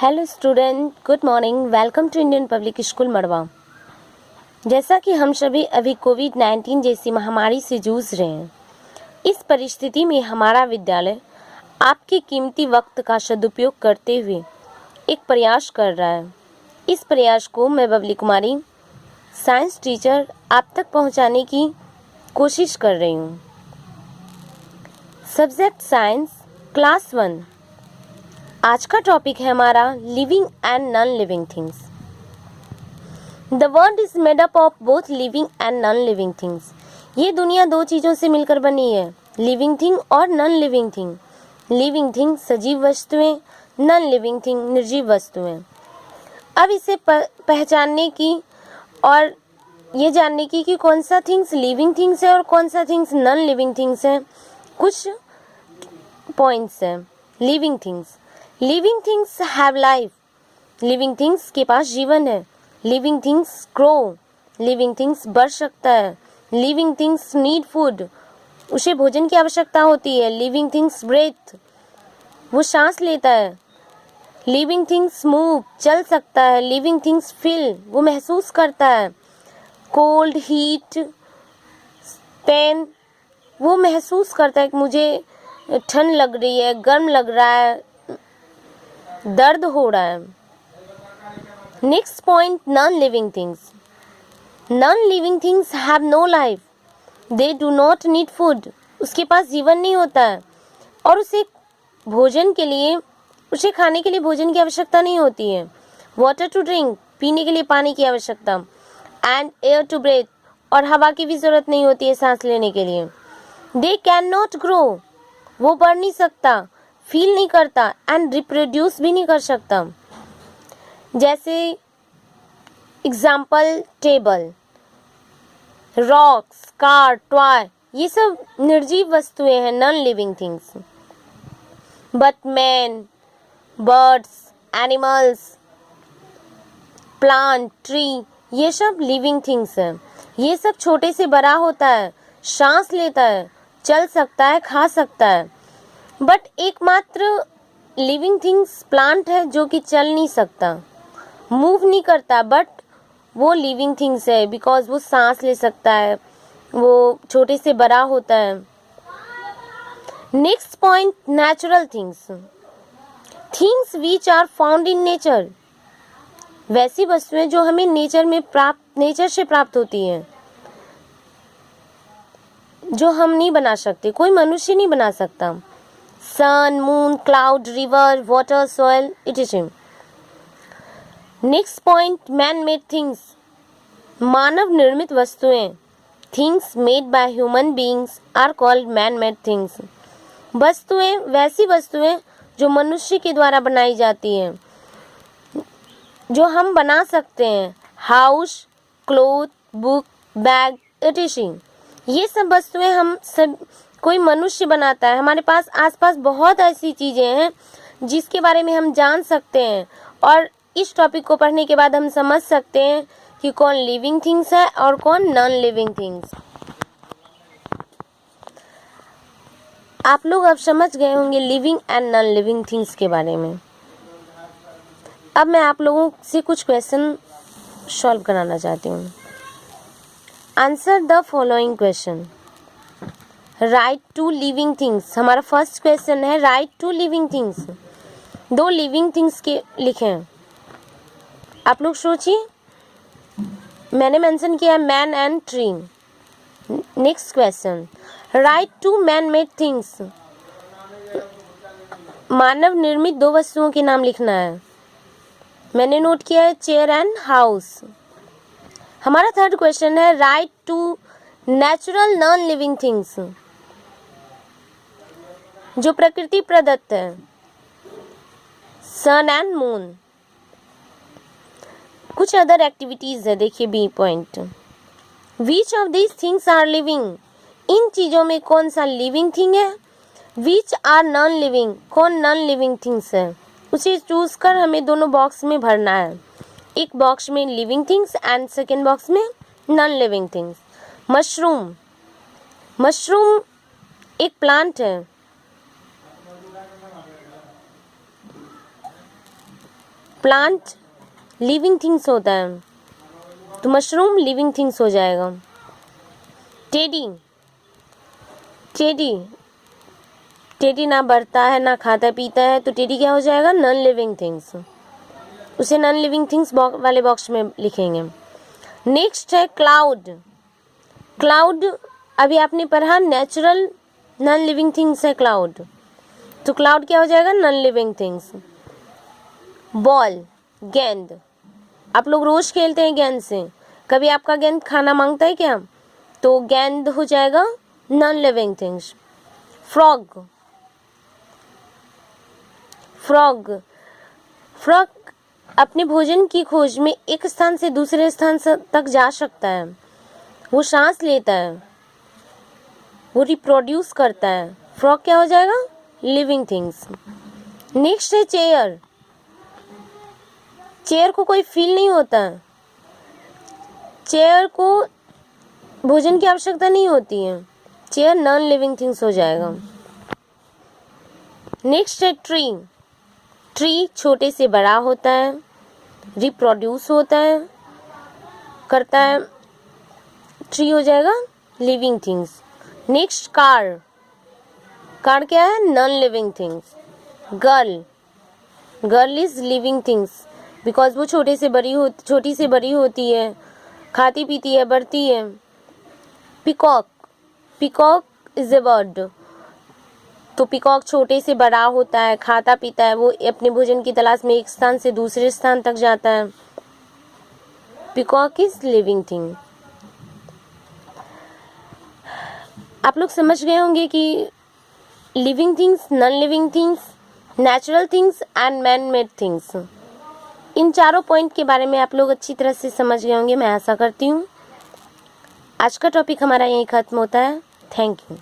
Hello student, good morning. Welcome to Indian public school Madwa. जैसा कि हम सभी अभी कोविड-19 जैसी महामारी से जूझ रहे हैं, इस परिस्थिति में हमारा विद्यालय आपके कीमती वक्त का सदुपयोग करते हुए एक प्रयास कर रहा है। इस प्रयास को मैं बबली कुमारी, साइंस टीचर, आप तक पहुंचाने की कोशिश कर रही हूं। Subject science, class 1। आज का टॉपिक है हमारा living and non living things. The world is made up of both living and non living things. ये दुनिया दो चीज़ों से मिलकर बनी है, लिविंग थिंग और non living thing. Living thing सजीव वस्तुएं, नॉन लिविंग थिंग निर्जीव वस्तुएं। अब इसे पहचानने की और ये जानने की कि कौन सा थिंग्स लिविंग थिंग्स है और कौन सा थिंग्स नॉन लिविंग थिंग्स है, कुछ पॉइंट्स हैं। Living things, living things have life. Living things के पास जीवन है। Living things grow, living things बढ़ सकता है। लिविंग थिंग्स नीड फूड, उसे भोजन की आवश्यकता होती है। लिविंग थिंग्स ब्रेथ, वो सांस लेता है। लिविंग थिंग्स मूव, चल सकता है। लिविंग थिंग्स फील, वो महसूस करता है। कोल्ड, हीट, पेन, वो महसूस करता है कि मुझे ठंड लग रही है, गर्म लग रहा है, दर्द हो रहा है। Next point, non living things. Non living things have no life, they do not need food. उसके पास जीवन नहीं होता है और उसे भोजन के लिए, उसे खाने के लिए भोजन की आवश्यकता नहीं होती है। वाटर टू ड्रिंक, पीने के लिए पानी की आवश्यकता। एंड एयर टू ब्रेथ, और हवा की भी जरूरत नहीं होती है सांस लेने के लिए। दे कैन नॉट ग्रो, वो बढ़ नहीं सकता, फील नहीं करता, एंड रिप्रोड्यूस भी नहीं कर सकता। जैसे example, table, rocks, car, toy, ये सब निर्जीव वस्तुएं हैं, non living things. But man, birds, animals, plant, tree, ये सब लिविंग थिंग्स हैं। ये सब छोटे से बड़ा होता है, सांस लेता है, चल सकता है, खा सकता है। बट एकमात्र लिविंग थिंग्स प्लांट है जो कि चल नहीं सकता, मूव नहीं करता, बट वो लिविंग थिंग्स है बिकॉज वो सांस ले सकता है, वो छोटे से बड़ा होता है। Next point, natural things. Things which are found in nature, वैसी वस्तुएं जो हमें नेचर से प्राप्त होती हैं, जो हम नहीं बना सकते, कोई मनुष्य नहीं बना सकता। Sun, moon, cloud, river, water, soil, इटिशम। Next point, man made things. मानव निर्मित वस्तुएं, things made by human beings are called man made things. वस्तुएं, वैसी वस्तुएं जो मनुष्य के द्वारा बनाई जाती हैं, जो हम बना सकते हैं। हाउस, क्लोथ, बुक, बैग, इटिशिंग, ये सब वस्तुएं हम सब, कोई मनुष्य बनाता है। हमारे पास आसपास बहुत ऐसी चीज़ें हैं जिसके बारे में हम जान सकते हैं, और इस टॉपिक को पढ़ने के बाद हम समझ सकते हैं कि कौन लिविंग थिंग्स है और कौन नॉन लिविंग थिंग्स। आप लोग अब समझ गए होंगे living and non living things के बारे में। अब मैं आप लोगों से कुछ क्वेश्चन सॉल्व कराना चाहती हूँ। Answer the following question. Write two living things, हमारा फर्स्ट क्वेश्चन है राइट टू लिविंग थिंग्स। दो लिविंग थिंग्स के लिखें। आप लोग सोचिए, मैंने मेंशन किया man and tree. Next question, write two man made things. मानव निर्मित दो वस्तुओं के नाम लिखना है। मैंने नोट किया है चेयर एंड हाउस। हमारा थर्ड क्वेश्चन है write two natural non living things, जो प्रकृति प्रदत्त है। Sun and moon. कुछ अदर एक्टिविटीज है, देखिए B point. Which of these things are living, इन चीजों में कौन सा लिविंग थिंग है। विच आर नॉन लिविंग, कौन नॉन लिविंग थिंग्स है, उसे चूज कर हमें दोनों बॉक्स में भरना है। एक बॉक्स में living things and second box में non living things. Mushroom, mushroom एक प्लांट है। प्लांट लिविंग थिंग्स होता है, तो मशरूम लिविंग थिंग्स हो जाएगा। टेडी, टेडी टेडी ना बढ़ता है ना खाता पीता है, तो टेडी क्या हो जाएगा? Non living things. उसे नॉन लिविंग थिंग्स वाले बॉक्स में लिखेंगे। नेक्स्ट है क्लाउड। क्लाउड अभी आपने पढ़ा नेचुरल नॉन लिविंग थिंग्स है क्लाउड, तो क्लाउड क्या हो जाएगा? Non living things. बॉल, गेंद, आप लोग रोज खेलते हैं गेंद से, कभी आपका गेंद खाना मांगता है क्या? तो गेंद हो जाएगा non living things. Frog, frog frog अपने भोजन की खोज में एक स्थान से दूसरे स्थान तक जा सकता है, वो सांस लेता है, वो रिप्रोड्यूस करता है। फ्रॉग क्या हो जाएगा? Living things. नेक्स्ट है चेयर। चेयर को कोई फील नहीं होता है, चेयर को भोजन की आवश्यकता नहीं होती है, चेयर नॉन लिविंग थिंग्स हो जाएगा। नेक्स्ट है ट्री। ट्री छोटे से बड़ा होता है, रिप्रोड्यूस होता है, करता है, ट्री हो जाएगा living things. Next car. Car क्या है? Non living things. Girl, girl is living things because वो छोटी से बड़ी होती है, खाती पीती है, बढ़ती है। Peacock, peacock is a bird, तो पिकॉक छोटे से बड़ा होता है, खाता पीता है, वो अपने भोजन की तलाश में एक स्थान से दूसरे स्थान तक जाता है। Peacock is living thing. आप लोग समझ गए होंगे कि living things, non living things, natural things and man made things, इन चारों पॉइंट के बारे में आप लोग अच्छी तरह से समझ गए होंगे, मैं आशा करती हूँ। आज का टॉपिक हमारा यहीं ख़त्म होता है। Thank you.